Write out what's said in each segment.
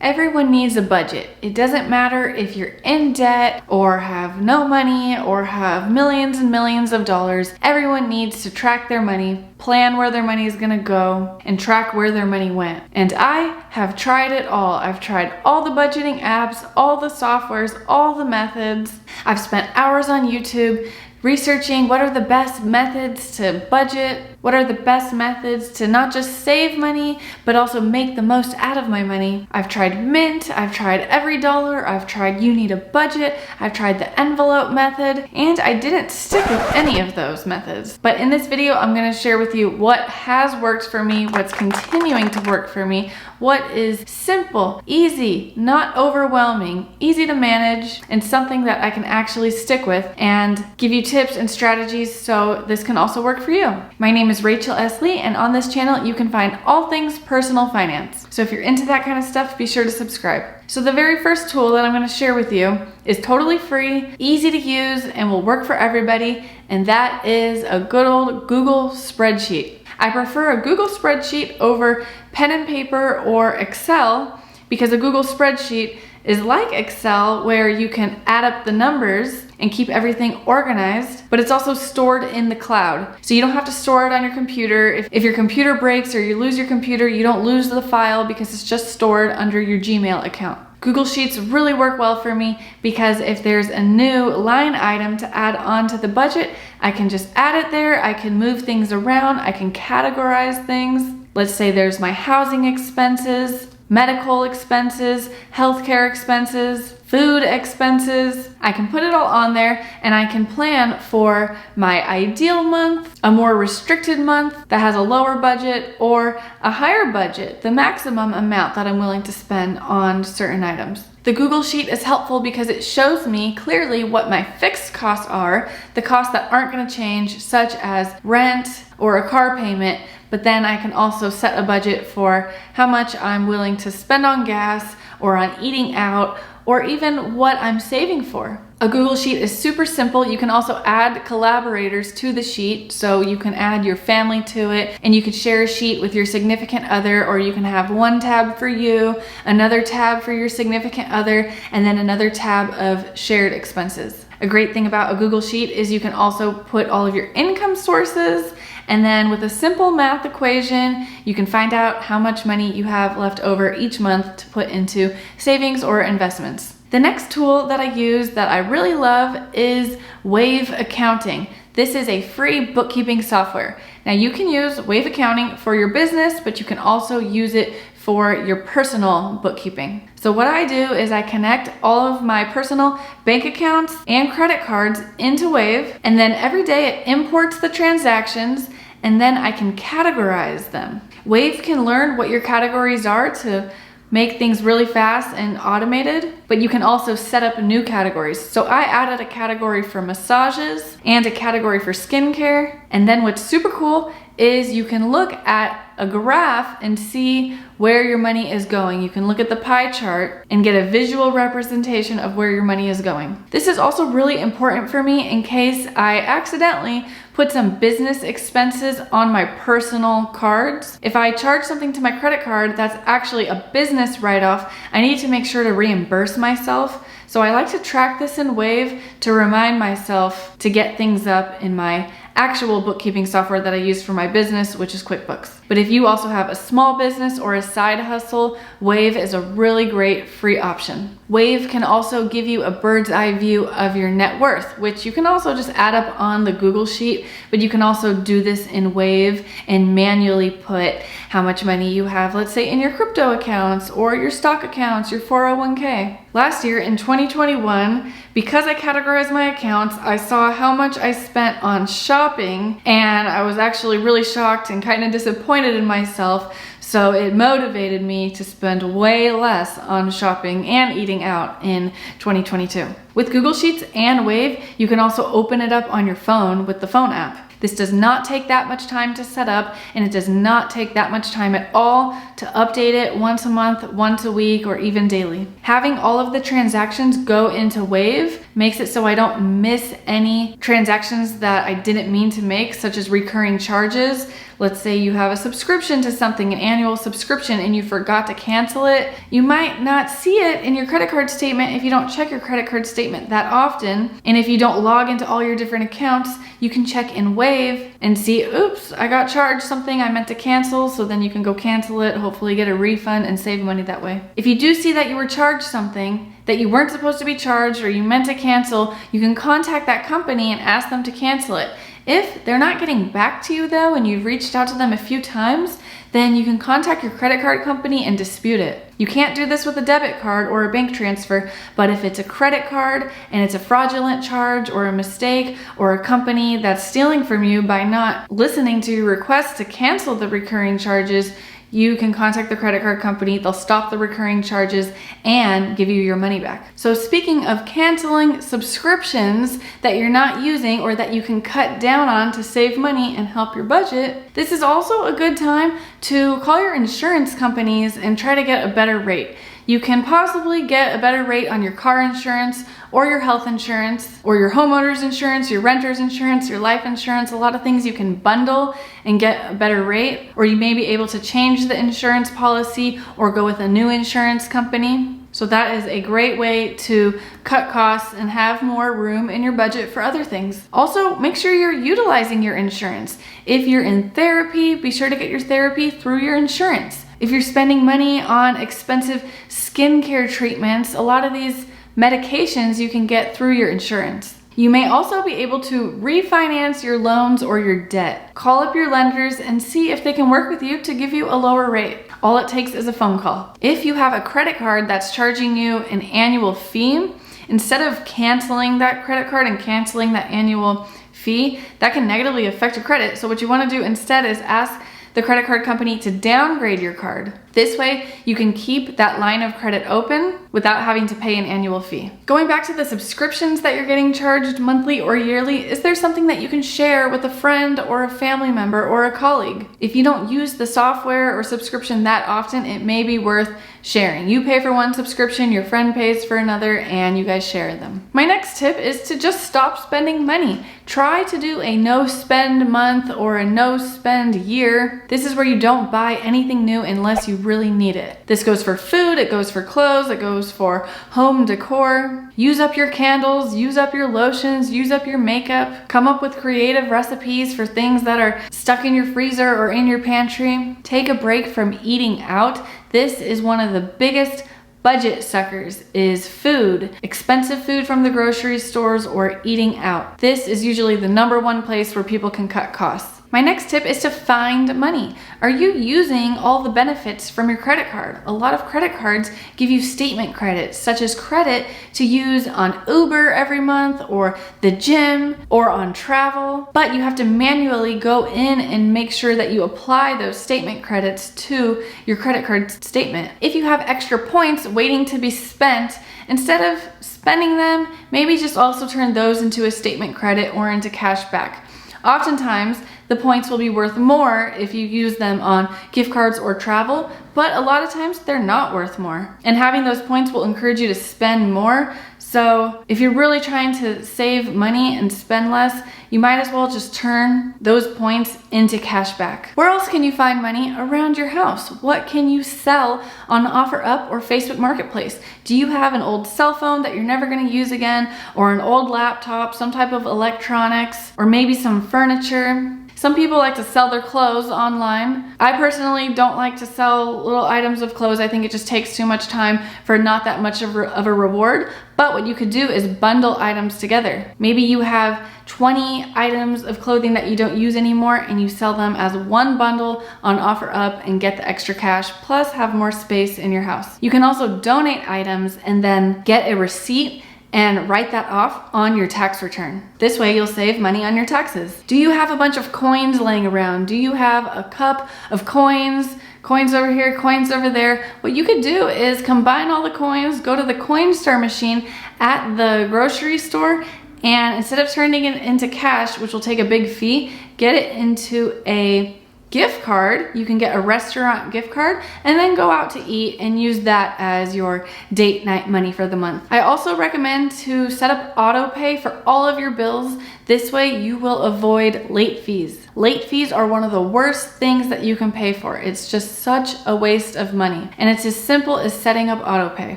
Everyone needs a budget. It doesn't matter if you're in debt or have no money or have millions and millions of dollars. Everyone needs to track their money, plan where their money is gonna go, and track where their money went. And I have tried it all. I've tried all the budgeting apps, all the softwares, all the methods. I've spent hours on YouTube researching what are the best methods to budget, what are the best methods to not just save money, but also make the most out of my money. I've tried Mint, I've tried Every Dollar, I've tried You Need a Budget, I've tried the envelope method, and I didn't stick with any of those methods. But in this video, I'm gonna share with you what has worked for me, what's continuing to work for me, what is simple, easy, not overwhelming, easy to manage, and something that I can actually stick with and give you tips and strategies so this can also work for you. My name is Rachel S. Lee, and on this channel you can find all things personal finance. So if you're into that kind of stuff, be sure to subscribe. So the very first tool that I'm going to share with you is totally free, easy to use, and will work for everybody, and that is a good old Google Spreadsheet. I prefer a Google Spreadsheet over pen and paper or Excel because a Google Spreadsheet is like Excel where you can add up the numbers and keep everything organized, but it's also stored in the cloud. So you don't have to store it on your computer. If your computer breaks or you lose your computer, you don't lose the file because it's just stored under your Gmail account. Google Sheets really work well for me because if there's a new line item to add on to the budget, I can just add it there, I can move things around, I can categorize things. Let's say there's my housing expenses, medical expenses, healthcare expenses, food expenses. I can put it all on there and I can plan for my ideal month, a more restricted month that has a lower budget, or a higher budget, the maximum amount that I'm willing to spend on certain items. The Google Sheet is helpful because it shows me clearly what my fixed costs are, the costs that aren't going to change, such as rent or a car payment, but then I can also set a budget for how much I'm willing to spend on gas or on eating out, or even what I'm saving for. A Google Sheet is super simple. You can also add collaborators to the sheet, so you can add your family to it, and you can share a sheet with your significant other, or you can have one tab for you, another tab for your significant other, and then another tab of shared expenses. A great thing about a Google Sheet is you can also put all of your income sources, and then with a simple math equation, you can find out how much money you have left over each month to put into savings or investments. The next tool that I use that I really love is Wave Accounting. This is a free bookkeeping software. Now you can use Wave Accounting for your business, but you can also use it for your personal bookkeeping. So what I do is I connect all of my personal bank accounts and credit cards into Wave, and then every day it imports the transactions, and then I can categorize them. Wave can learn what your categories are to make things really fast and automated, but you can also set up new categories. So I added a category for massages and a category for skincare. And then what's super cool is you can look at a graph and see where your money is going. You can look at the pie chart and get a visual representation of where your money is going. This is also really important for me in case I accidentally put some business expenses on my personal cards. If I charge something to my credit card that's actually a business write-off, I need to make sure to reimburse myself. So I like to track this in Wave to remind myself to get things up in my actual bookkeeping software that I use for my business, which is QuickBooks. But if you also have a small business or a side hustle, Wave is a really great free option. Wave can also give you a bird's eye view of your net worth, which you can also just add up on the Google Sheet, but you can also do this in Wave and manually put how much money you have, let's say in your crypto accounts or your stock accounts, your 401k. Last year in 2021, because I categorized my accounts, I saw how much I spent on shopping, and I was actually really shocked and kind of disappointed in myself. So it motivated me to spend way less on shopping and eating out in 2022. With Google Sheets and Wave, you can also open it up on your phone with the phone app. This does not take that much time to set up, and it does not take that much time at all to update it once a month, once a week, or even daily. Having all of the transactions go into Wave makes it so I don't miss any transactions that I didn't mean to make, such as recurring charges. let's say you have a subscription to something, an annual subscription, and you forgot to cancel it, you might not see it in your credit card statement if you don't check your credit card statement that often. And if you don't log into all your different accounts, you can check in Wave and see, oops, I got charged something I meant to cancel. So then you can go cancel it, hopefully get a refund and save money that way. If you do see that you were charged something that you weren't supposed to be charged or you meant to cancel, you can contact that company and ask them to cancel it. If they're not getting back to you though, and you've reached out to them a few times, then you can contact your credit card company and dispute it. You can't do this with a debit card or a bank transfer, but if it's a credit card and it's a fraudulent charge or a mistake or a company that's stealing from you by not listening to your request to cancel the recurring charges, you can contact the credit card company, they'll stop the recurring charges and give you your money back. So speaking of canceling subscriptions that you're not using or that you can cut down on to save money and help your budget, this is also a good time to call your insurance companies and try to get a better rate. You can possibly get a better rate on your car insurance or your health insurance or your homeowner's insurance, your renter's insurance, your life insurance. A lot of things you can bundle and get a better rate, or you may be able to change the insurance policy or go with a new insurance company. So that is a great way to cut costs and have more room in your budget for other things. Also, make sure you're utilizing your insurance. If you're in therapy, be sure to get your therapy through your insurance. If you're spending money on expensive skincare treatments, a lot of these medications you can get through your insurance. You may also be able to refinance your loans or your debt. Call up your lenders and see if they can work with you to give you a lower rate. All it takes is a phone call. If you have a credit card that's charging you an annual fee, instead of canceling that credit card and canceling that annual fee, that can negatively affect your credit. So what you want to do instead is ask the credit card company to downgrade your card. This way, you can keep that line of credit open without having to pay an annual fee. Going back to the subscriptions that you're getting charged monthly or yearly, is there something that you can share with a friend or a family member or a colleague? If you don't use the software or subscription that often, it may be worth sharing. You pay for one subscription, your friend pays for another, and you guys share them. My next tip is to just stop spending money. Try to do a no spend month or a no spend year. This is where you don't buy anything new unless you really need it. This goes for food, it goes for clothes, it goes for home decor. Use up your candles, use up your lotions, use up your makeup. Come up with creative recipes for things that are stuck in your freezer or in your pantry. Take a break from eating out. This is one of the biggest budget suckers, is food. Expensive food from the grocery stores or eating out. This is usually the #1 place where people can cut costs. My next tip is to find money. Are you using all the benefits from your credit card? A lot of credit cards give you statement credits, such as credit to use on Uber every month or the gym or on travel, but you have to manually go in and make sure that you apply those statement credits to your credit card statement. If you have extra points waiting to be spent, instead of spending them, maybe just also turn those into a statement credit or into cash back. Oftentimes, the points will be worth more if you use them on gift cards or travel, but a lot of times they're not worth more. And having those points will encourage you to spend more. So if you're really trying to save money and spend less, you might as well just turn those points into cash back. Where else can you find money around your house? What can you sell on OfferUp or Facebook Marketplace? Do you have an old cell phone that you're never going to use again, or an old laptop, some type of electronics, or maybe some furniture? Some people like to sell their clothes online. I personally don't like to sell little items of clothes. I think it just takes too much time for not that much of a reward. But what you could do is bundle items together. Maybe you have 20 items of clothing that you don't use anymore and you sell them as one bundle on OfferUp and get the extra cash, plus have more space in your house. You can also donate items and then get a receipt and write that off on your tax return. This way you'll save money on your taxes. Do you have a bunch of coins laying around? Do you have a cup of coins? Coins over here, coins over there. What you could do is combine all the coins, go to the Coinstar machine at the grocery store, and instead of turning it into cash, which will take a big fee, get it into a gift card. You can get a restaurant gift card and then go out to eat and use that as your date night money for the month. I also recommend to set up auto pay for all of your bills. This way you will avoid late fees. Late fees are one of the worst things that you can pay for. It's just such a waste of money. And it's as simple as setting up autopay.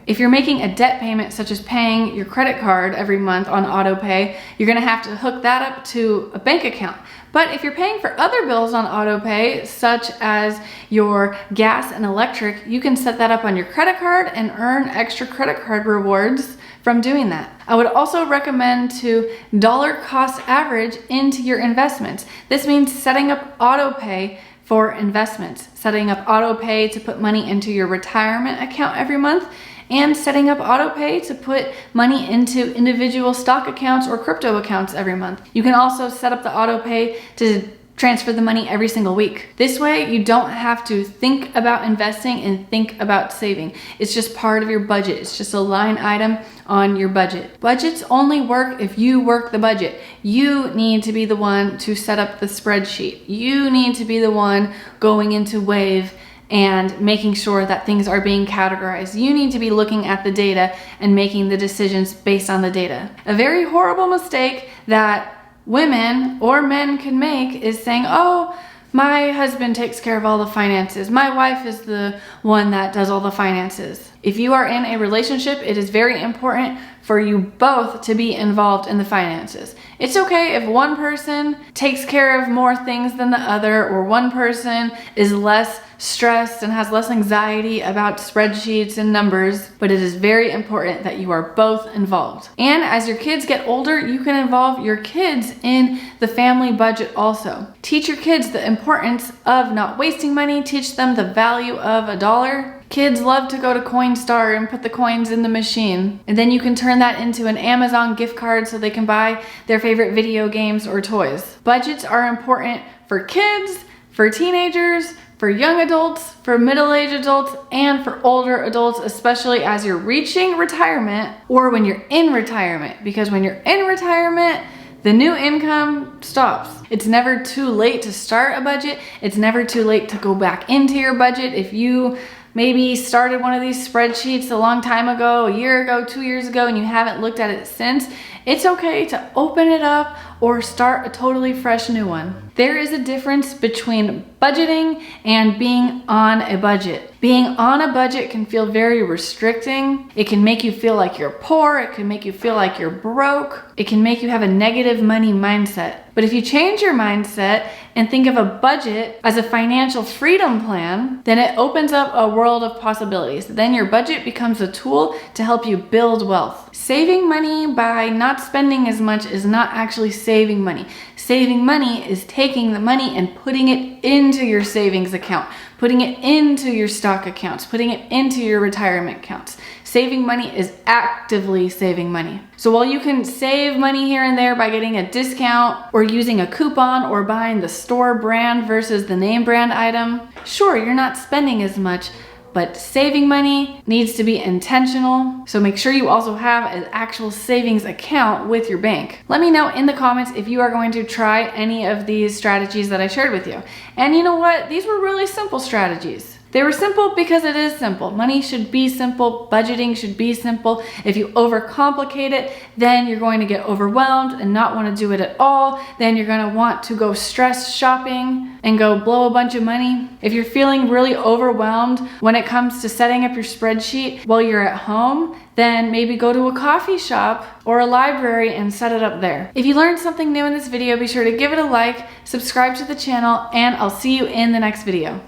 If you're making a debt payment, such as paying your credit card every month on autopay, you're gonna have to hook that up to a bank account. But if you're paying for other bills on autopay, such as your gas and electric, you can set that up on your credit card and earn extra credit card rewards from doing that. I would also recommend to dollar cost average into your investments. This means setting up autopay for investments, setting up autopay to put money into your retirement account every month, and setting up autopay to put money into individual stock accounts or crypto accounts every month. You can also set up the autopay to transfer the money every single week. This way, you don't have to think about investing and think about saving. It's just part of your budget. It's just a line item on your budget. Budgets only work if you work the budget. You need to be the one to set up the spreadsheet. You need to be the one going into Wave and making sure that things are being categorized. You need to be looking at the data and making the decisions based on the data. A very horrible mistake that women or men can make is saying, oh, my husband takes care of all the finances. My wife is the one that does all the finances. If you are in a relationship, it is very important for you both to be involved in the finances. It's okay if one person takes care of more things than the other, or one person is less stressed and has less anxiety about spreadsheets and numbers, but it is very important that you are both involved. And as your kids get older, you can involve your kids in the family budget also. Teach your kids the importance of not wasting money, teach them the value of a dollar. Kids love to go to Coinstar and put the coins in the machine, and then you can turn that into an Amazon gift card so they can buy their favorite video games or toys. Budgets are important for kids, for teenagers, for young adults, for middle-aged adults, and for older adults, especially as you're reaching retirement or when you're in retirement. Because when you're in retirement, the new income stops. It's never too late to start a budget. It's never too late to go back into your budget. If you maybe started one of these spreadsheets a long time ago, a year ago, 2 years ago, and you haven't looked at it since, it's okay to open it up or start a totally fresh new one. There is a difference between budgeting and being on a budget. Being on a budget can feel very restricting. It can make you feel like you're poor. It can make you feel like you're broke. It can make you have a negative money mindset. But if you change your mindset and think of a budget as a financial freedom plan, then it opens up a world of possibilities. Then your budget becomes a tool to help you build wealth. Saving money by not spending as much is not actually saving money. Saving money is taking the money and putting it into your savings account, putting it into your stock accounts, putting it into your retirement accounts. Saving money is actively saving money. So while you can save money here and there by getting a discount or using a coupon or buying the store brand versus the name brand item, sure, you're not spending as much, but saving money needs to be intentional. So make sure you also have an actual savings account with your bank. Let me know in the comments if you are going to try any of these strategies that I shared with you. And you know what? These were really simple strategies. They were simple because it is simple. Money should be simple. Budgeting should be simple. If you overcomplicate it, then you're going to get overwhelmed and not want to do it at all. Then you're going to want to go stress shopping and go blow a bunch of money. If you're feeling really overwhelmed when it comes to setting up your spreadsheet while you're at home, then maybe go to a coffee shop or a library and set it up there. If you learned something new in this video, be sure to give it a like, subscribe to the channel, and I'll see you in the next video.